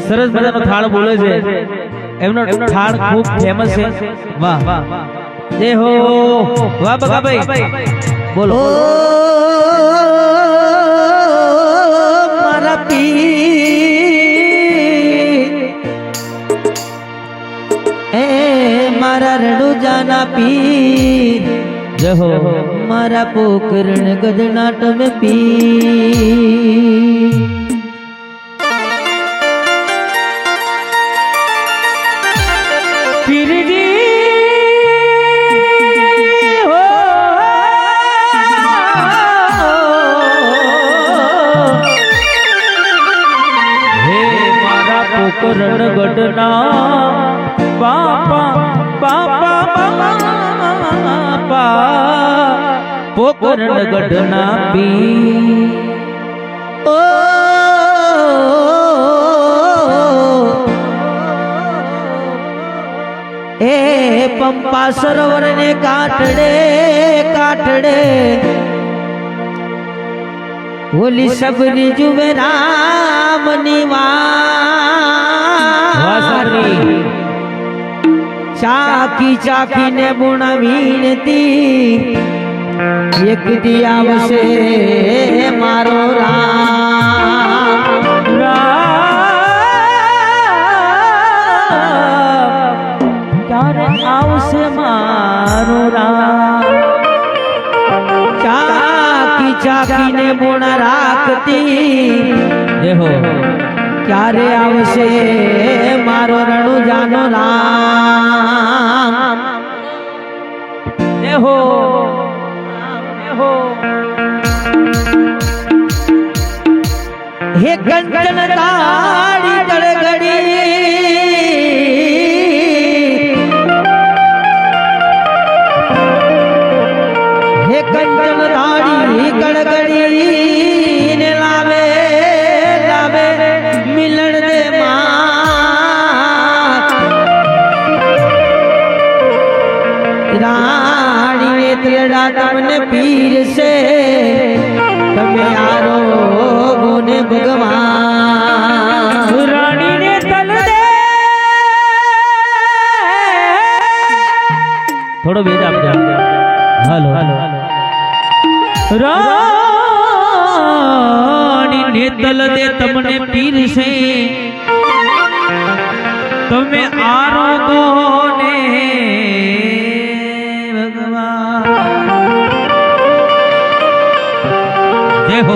સરસ મજાનો થાળ બોલે છે એમનો થાળ ખૂબ ફેમસ છે વાહ જય હો વાહ બગાભાઈ બોલો મારા પીર એ મારા રણુજાના પીર જય હો મારા પોકરણ ગદનાટ में પીર પોકરણ ગઢના બાપા બાપા પોકરણ ગઢના પી ઓ એ પંપા સરોવર ને કાઠડે કાઠડે ઓલી સબરી જુવે રામ નિવાસ ચાકી ચાકી ને બુણા વીણતી એક દી આવશે મારો રામ ક્યારે આવશે મારો રામ ચાકી ચાકી ને બુણા રાખતી દેહો ક્યારે આવશે મારો રણુજાનો રામ દેહો હે કંચન તાળી ગળગડી હે કંચન તાળી ગળગડી ને લાવે લાવે મિલણ દે માં રાણી ને તેડા તમને પીર છે તમે આરો ગોને ભગવાન રાણી ને તલ દે થોડો વેદ આપજો હાલો રાણી ને તલ દે તમને પીર છે તમે આરો ગોને ભગવાન જય હો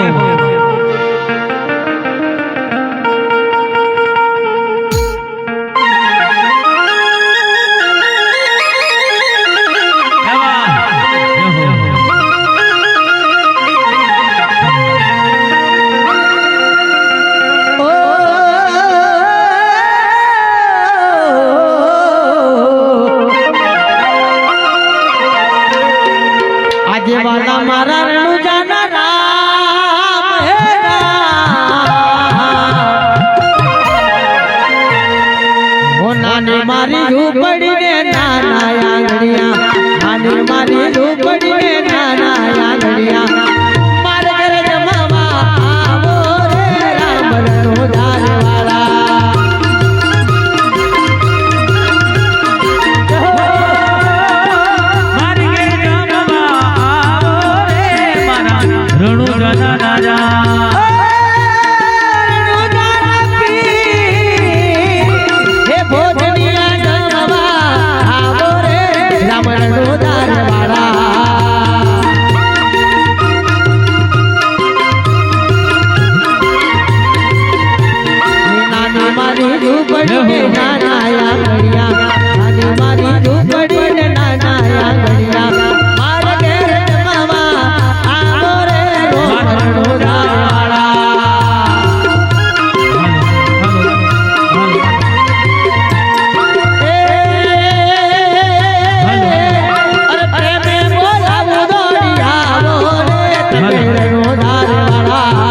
વાલા મારા રણુજાના રામ હે રામ ઓ નાની મારી ઝૂંપડી ને નાના આંગણિયા નાની મારી ઝૂંપડી ને નાના આંગણિયા મારે ઘરે જમવા આવો રે રામ રણુજાન વાળા રણુજાના રાજા હે ભોજનિયા જમવા આવો રે રામ રણુજાન વાળા નાની મારી ઝૂંપડી ને નાના આંગણિયા નાની મારી ઝૂંપડી ને નાના આંગણિયા મારે ઘેર જમવા આવો રે રણુજાન વાળા અરે પ્રેમે બોલાવું દોડી આવો રે તમે રણુજાન વાળા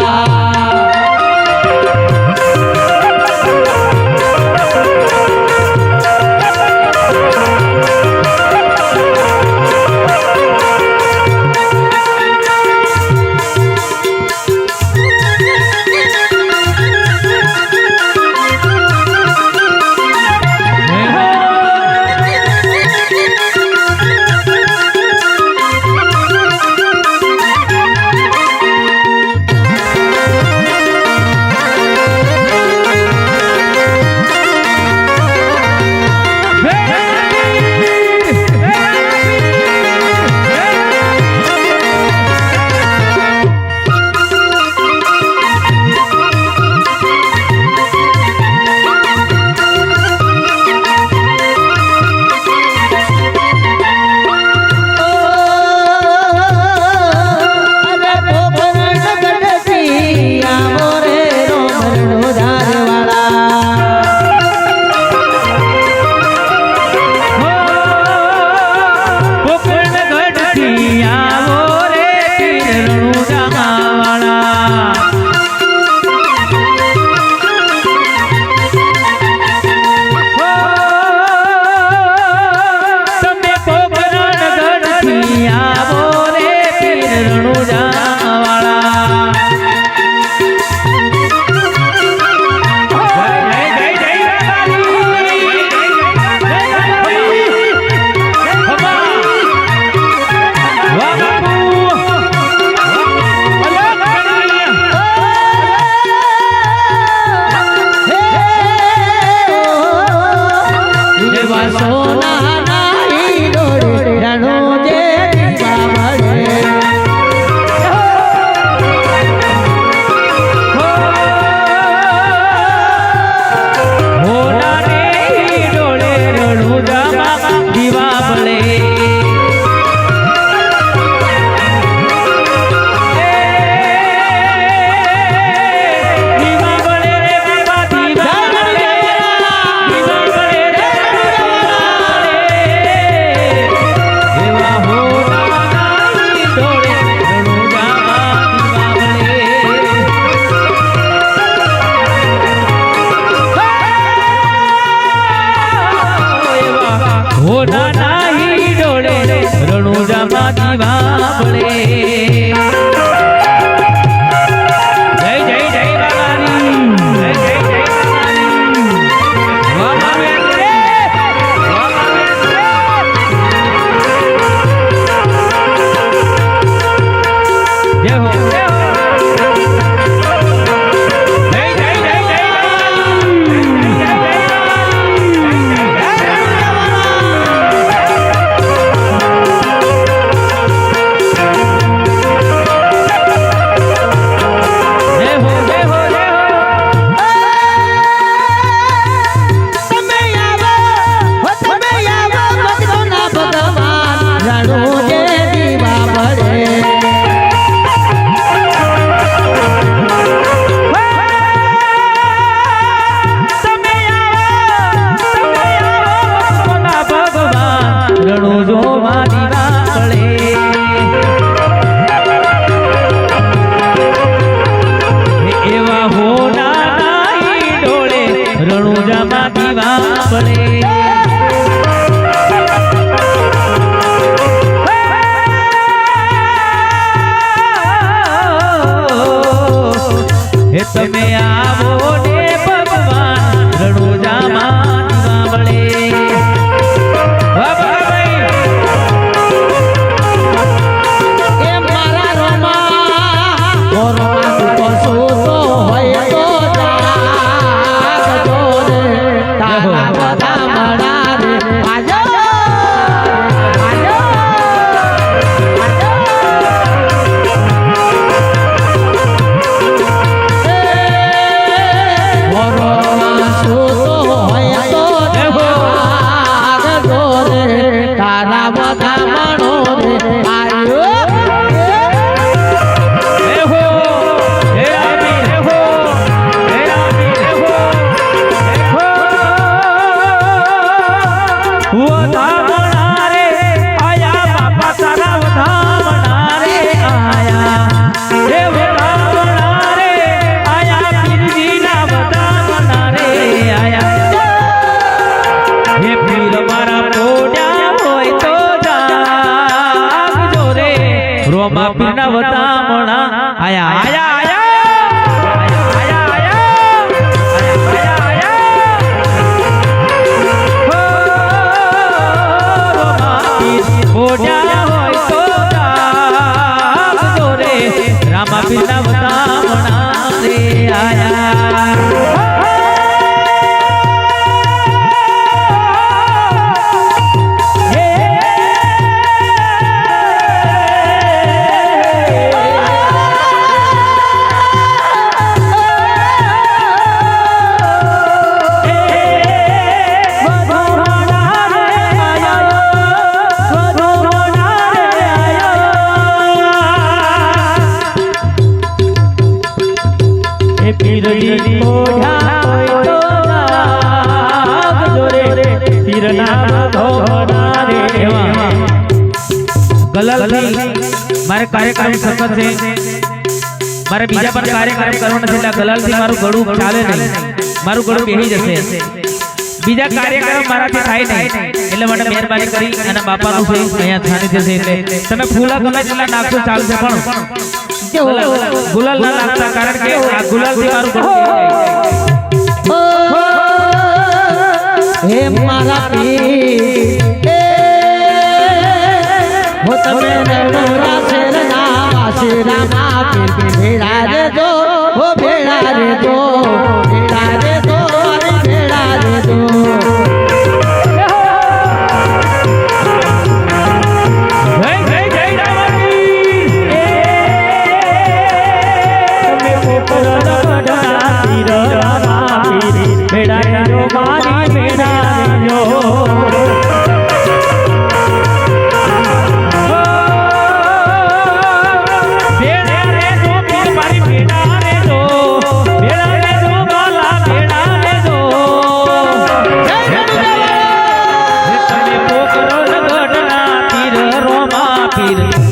તમે આવો ને ભગવાન રણુજામાં દીવાવળે. વાહ ભાઈ એ મારા રોમા તું કશું તો હોય તો જાગજો રે તારા બધા મણા રે આજો આજો તારા બધા મણો રે આયો રોમા પીરના વતામણા આયા આયા રામા પીરના વતામણા રે આયા. પીરની મોઢા હોય તો નાગજો રે પીરના ધોના રે. ગલાલથી મારે કાર્યક્રમ સખત છે, મારે બીજા પણ કાર્યક્રમ કરવાના છે એટલે ગલાલથી મારું ગળું ચાલે નહીં, મારું ગળું બેહી જશે. બીજા કાર્યક્રમ મારાથી થાય નહીં એટલે માટે મહેરબાની કરી અને બાપાનું છે અહીંયા સાનિધ્ય છે એટલે તમે ફૂલા ગમે એટલા નાખશો ચાલશે પણ ગુલાલ ના નાખતા, કારણ કે આ ગુલાલ થી મારું ગળું હે મારા પીર હો તમે નવરા શેરના વાસીરામાં પીર ભેળા રે દો હો ભેળા રે દો ભેળા રે દો અરે ભેળા રે દો.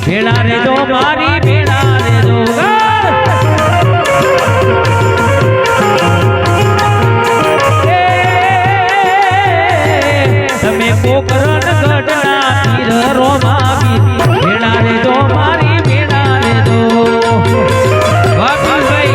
ભેળા રે જો મારી ભેળા રે જો તમે પોકરણ ગઢના પીર રોમા પીર ભેળા રે જો મારી ભેળા રે જો. વાહ ભાઈ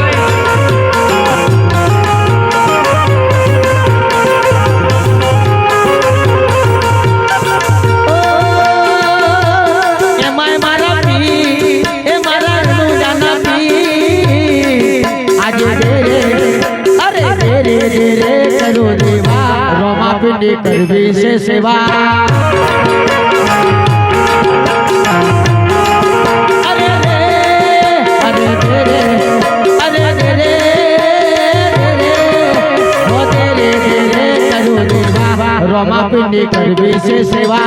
करो देवा रोमा पिंडी करवी से सेवा. अरे रे अरे रे अरे रे रे हो तेरे रे करो देवा रोमा पिंडी करवी से सेवा.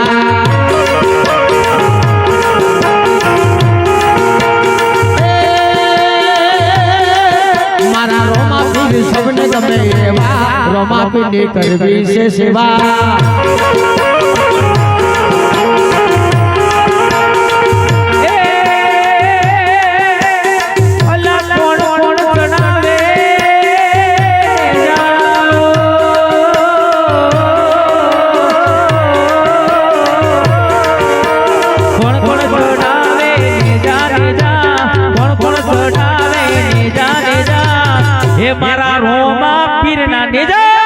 सबने गमे एवा रोमा पिंडी करवी से सेवा. મારા રોમા પીરના નેજા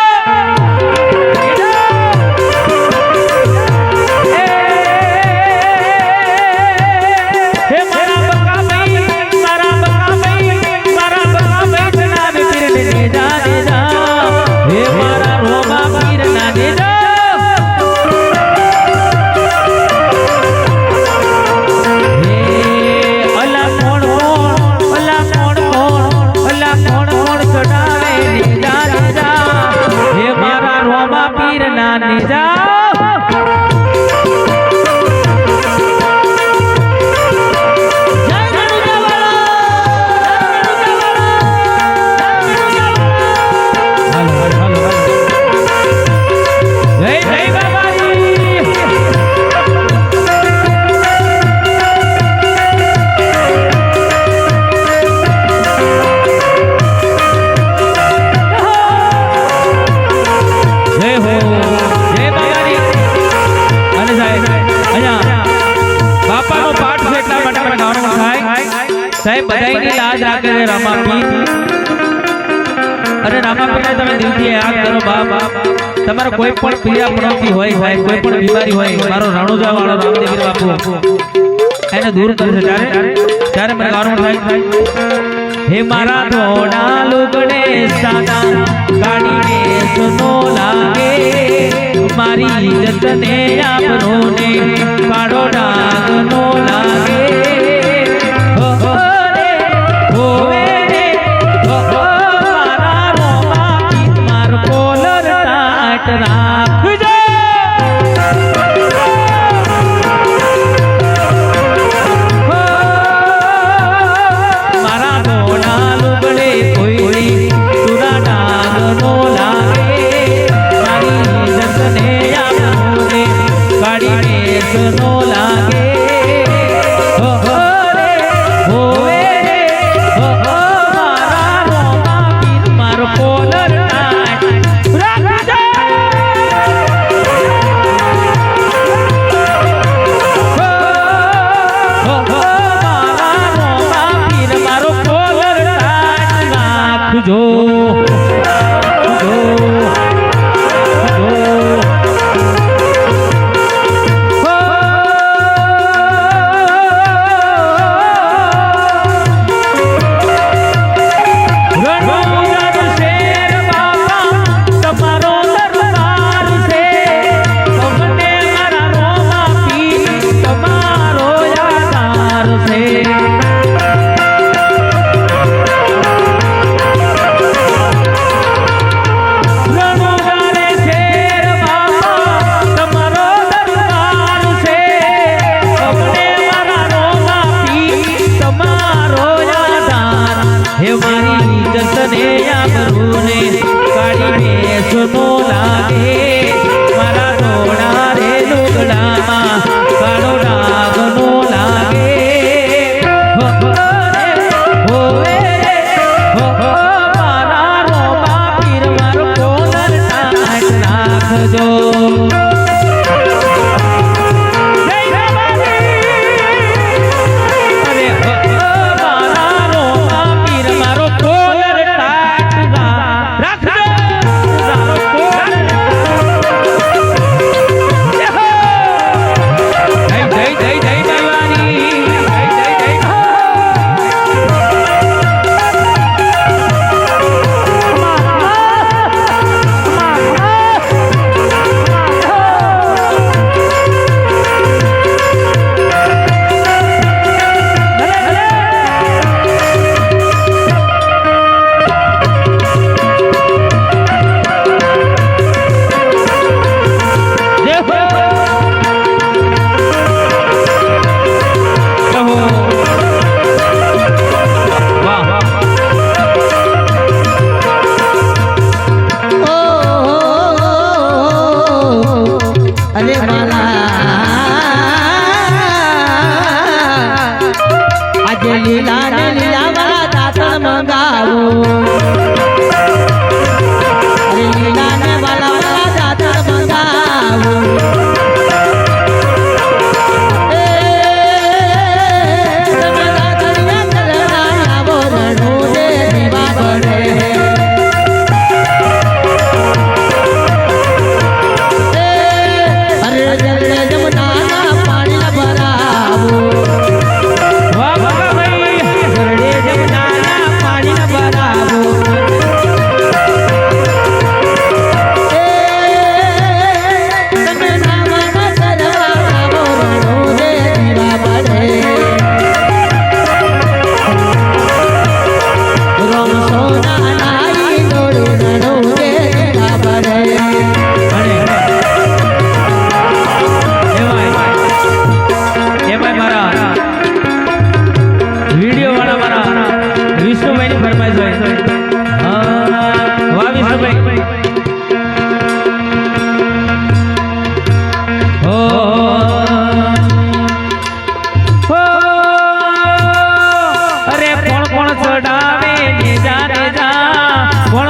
સાહેબ બધાયની લાજ રાખે છે રામાપીર અને રામાપીરને તમે દિલથી યાદ કરો બાપ તમારો કોઈ પણ પીડા પડતી હોય સાહેબ કોઈ પણ બીમારી હોય મારો રણુજા વાળો રામદેવ બાપુ એને દૂર કરશે ત્યારે મને ગાવાનું થાય હે મારા ધોણા લુગડે સાદા ગાડીને સુનો લાગે મારી ઇજ્જતને આપનો ને કાળો ડાગ નો લાગે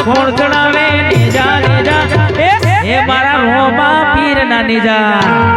કોણ ચડાવે નેજા નેજા એ મારા રોમા પીર ના નેજા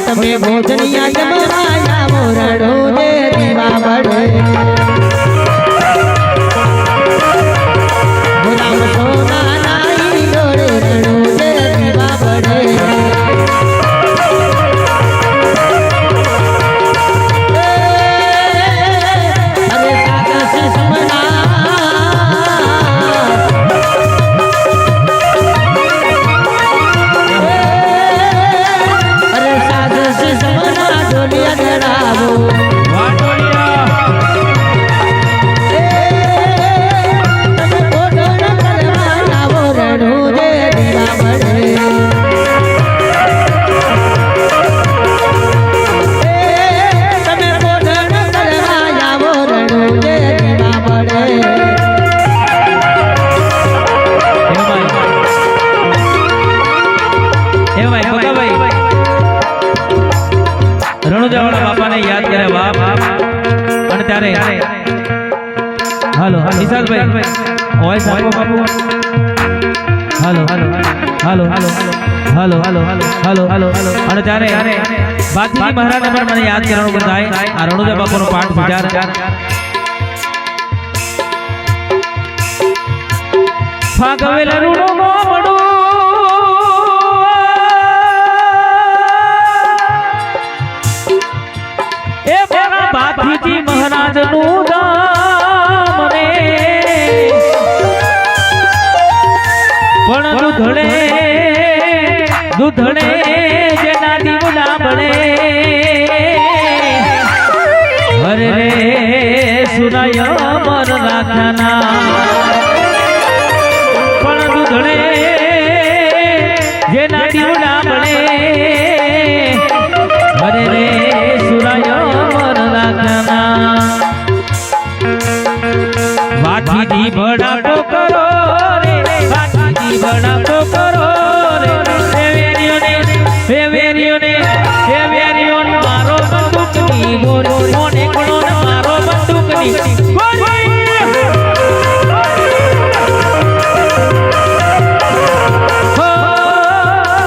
તમે ભોજનિયા જમવાયા મોરડો દે દીવા બળે રામ સોના નાઈ જોડે રણો દે દીવા બળે અરે સાગર સિમના રણુજાવાળા બાપાને યાદ કરે બાપ અને ત્યારે હાલો નિશાલભાઈ વોઇસ આપો બાપુ હાલો હાલો હાલો હાલો હાલો હાલો હાલો હાલો અને ત્યારે બાકી મહારાજને પણ મને યાદ કરવાનું બધાય આ રણુજા બાપાનો પાઠ વિચાર ફાગવેલા રૂડો મોડો બાપીજી મહારાજ નું ધામ રે પણ દૂધણે જેના દીવડા બળે હરે રે સુનાય મર રાખના પણ દૂધણે જેના દીવડા બળે હરે રે સુનાય મર રાખના ભાતીજી ભડાકો કરો રે ભાતીજી ભડાકો કરો રે હે વેરીઓને મારો બંદૂકની ગોળી મોને કોનો મારો બંદૂકની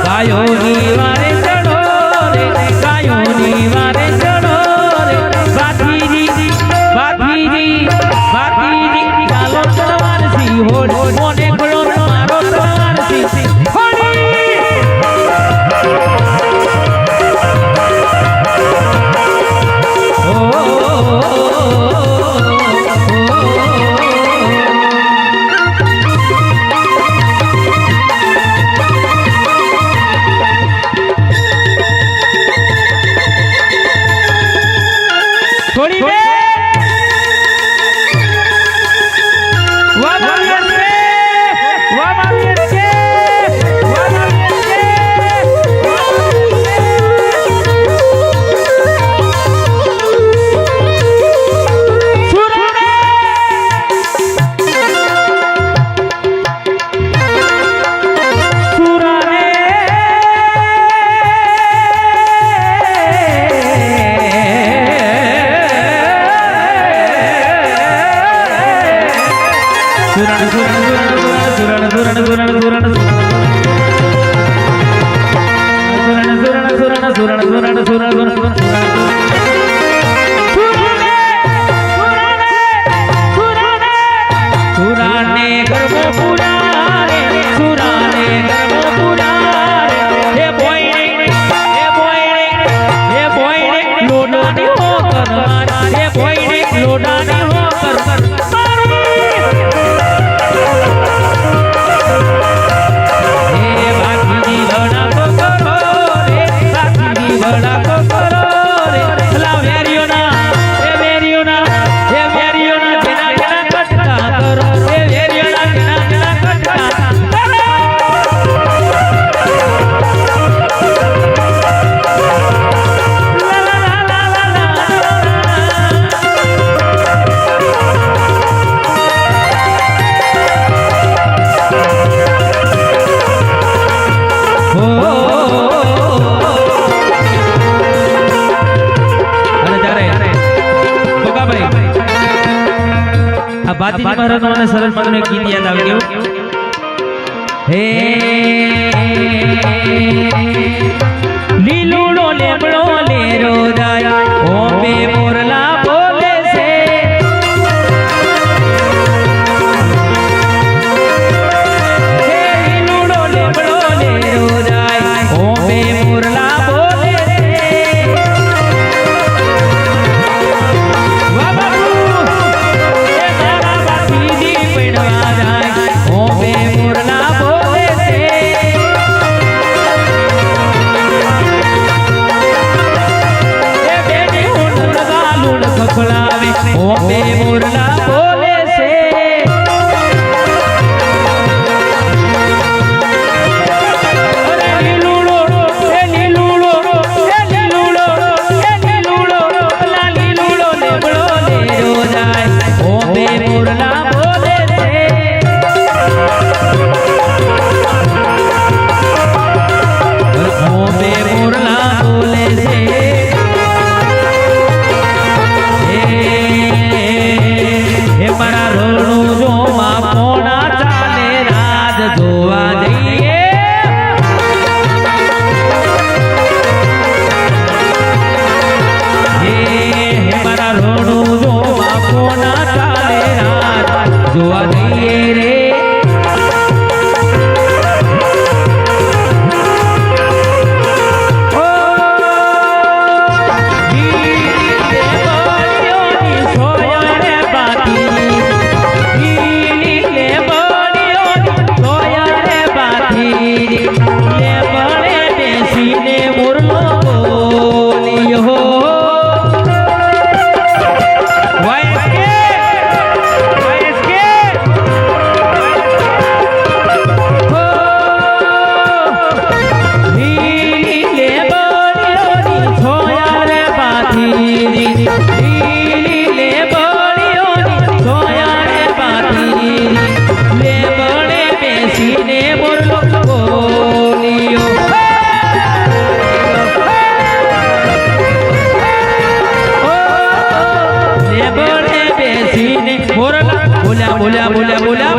ગાયોની વારે ચડો રે ગાયોની વારે ચડો રે ભાતીજી ચાલો તલવારથી હોડ મોને ખોલો મારો તલવારથી થોડી વે ભાતીજી મહારાજનો મને સરસ મજાનો એક ગીત યાદ આવી ગયું હે લીલુડો લેબડો લેરો દાય ઓમે મોરલા બોલે છે હે લીલુડો લેબડો લેરો દાય ઓમે મોરલા બોલે છે વાહ બાપુ ઓમે મોરલા બોલે છે અરે લીલુડો એ લીલુડો એ લીલુડો એ લીલુડો લા લીલુડો લેબડો લેરો જાય ઓમે મોરલા બોલે છે ઓમે મોરલા બોલે છે મારા રોડું જોવા પોણા ચાલે રાજ જોવા જઈએ મારા રોડું જોવા પોણા ચાલે રાજ જોવા જઈએ રે બોલ્યા બોલ્યા બોલ્યા